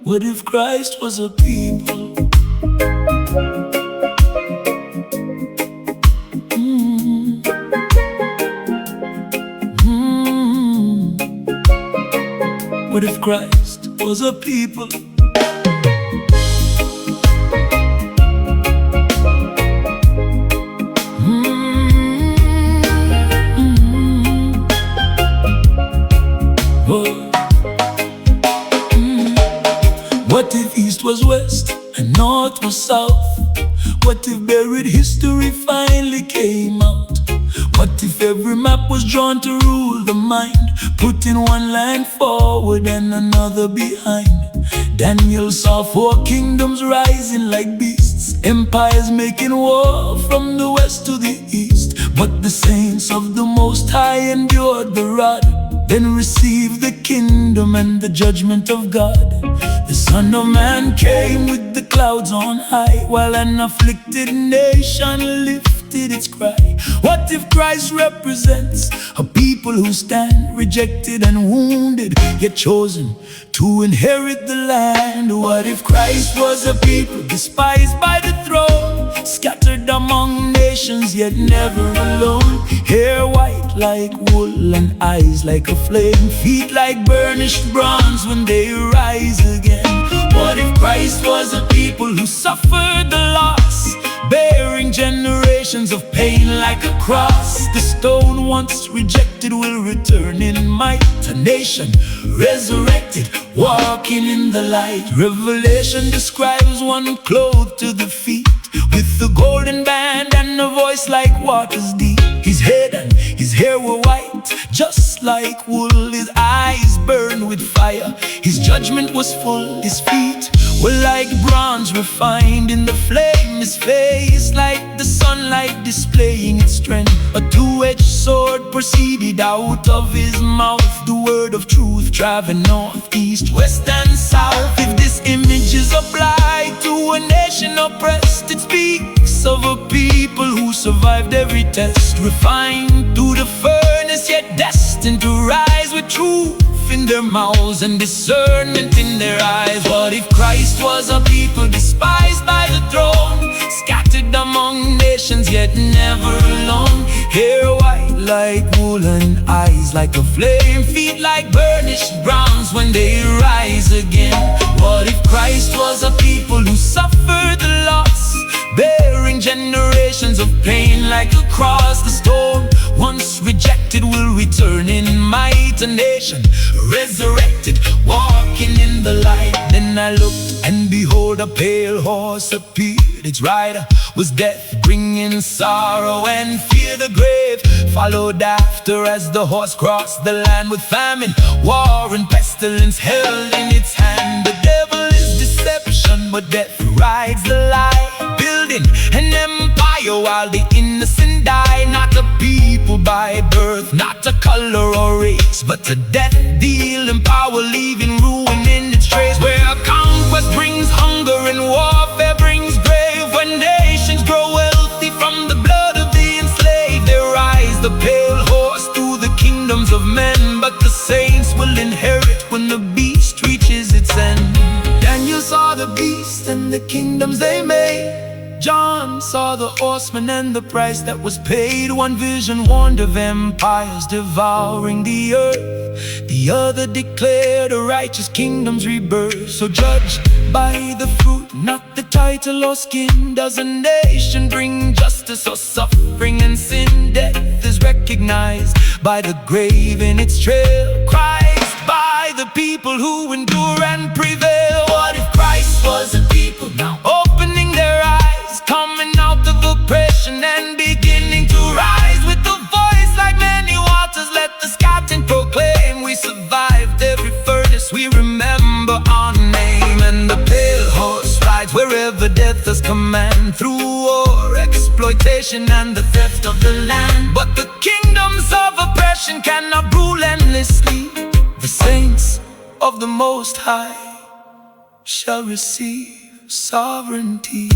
What if Christ was a people? What if Christ was a people? What if East was West and North was South? What if buried history finally came out? What if every map was drawn to rule the mind, putting one line forward and another behind? Daniel saw 4 kingdoms rising like beasts, empires making war from the west to the east. But the saints of the Most High endured the rod, then received the kingdom and the judgment of God. The Son of Man came with the clouds on high, while an afflicted nation lifted its cry. What if Christ represents a people who stand rejected and wounded, yet chosen to inherit the land? What if Christ was a people despised by the throne, scattered among nations yet never alone? Hair white like wool and eyes like a flame, feet like burnished bronze when they rise again. What if Christ was a people who suffered the loss, bearing generations of pain like a cross? The stone once rejected will return in might, a nation resurrected, walking in the light. Revelation describes one clothed to the feet, with a golden band and a voice like waters deep. His head and his hair were white, just like wool. His eyes burned with fire. His judgment was full. His feet were like bronze refined in the flame. His face like the sunlight displaying its strength. A two-edged sword proceeded out of his mouth, the word of truth driving north, east, west and south. If this image is applied to a nation oppressed, it speaks of a people who survived every test, refined through the furnace, yet destined to rise with truth in their mouths and discernment in their eyes. What if Christ was a people despised by the throne, scattered among nations yet never alone? Hair white like wool and eyes like a flame, feet like burnished bronze when they rise again. What if Christ was a people who suffered the loss, bearing generations of pain like a cross? The stone once rejected will return in might, a nation resurrected, walking in the light. Then I looked, and behold, a pale horse appeared. Its rider was death, bringing sorrow and fear. The grave followed after as the horse crossed the land, with famine, war and pestilence held in its hand. The devil is deception, but death rides the lie, building an empire while the innocent die. Not a people by birth, not a color or race, but a death-dealing power, leaving ruin in its trace. Where conquest brings hunger and warfare brings grave. When nations grow wealthy from the blood of the enslaved, they rise the pale horse through the kingdoms of men. But the saints will inherit when the beast reaches its end. Daniel saw the beast and the kingdoms they made. John saw the horseman and the price that was paid. One vision warned of empires devouring the earth, the other declared a righteous kingdom's rebirth. So judged by the fruit, not the title or skin, does a nation bring justice or suffering and sin? Death is recognized by the grave in its trail, Christ by the people who endure and prevail. What if Christ was a people now opening their eyes, coming out of oppression and beginning to rise? With a voice like many waters, let the scattered proclaim, we survived every furnace, we remember our name. And the pale horse rides wherever death has command, through war, exploitation and the theft of the land. But the kingdoms of oppression cannot rule endlessly. The saints of the Most High shall receive sovereignty.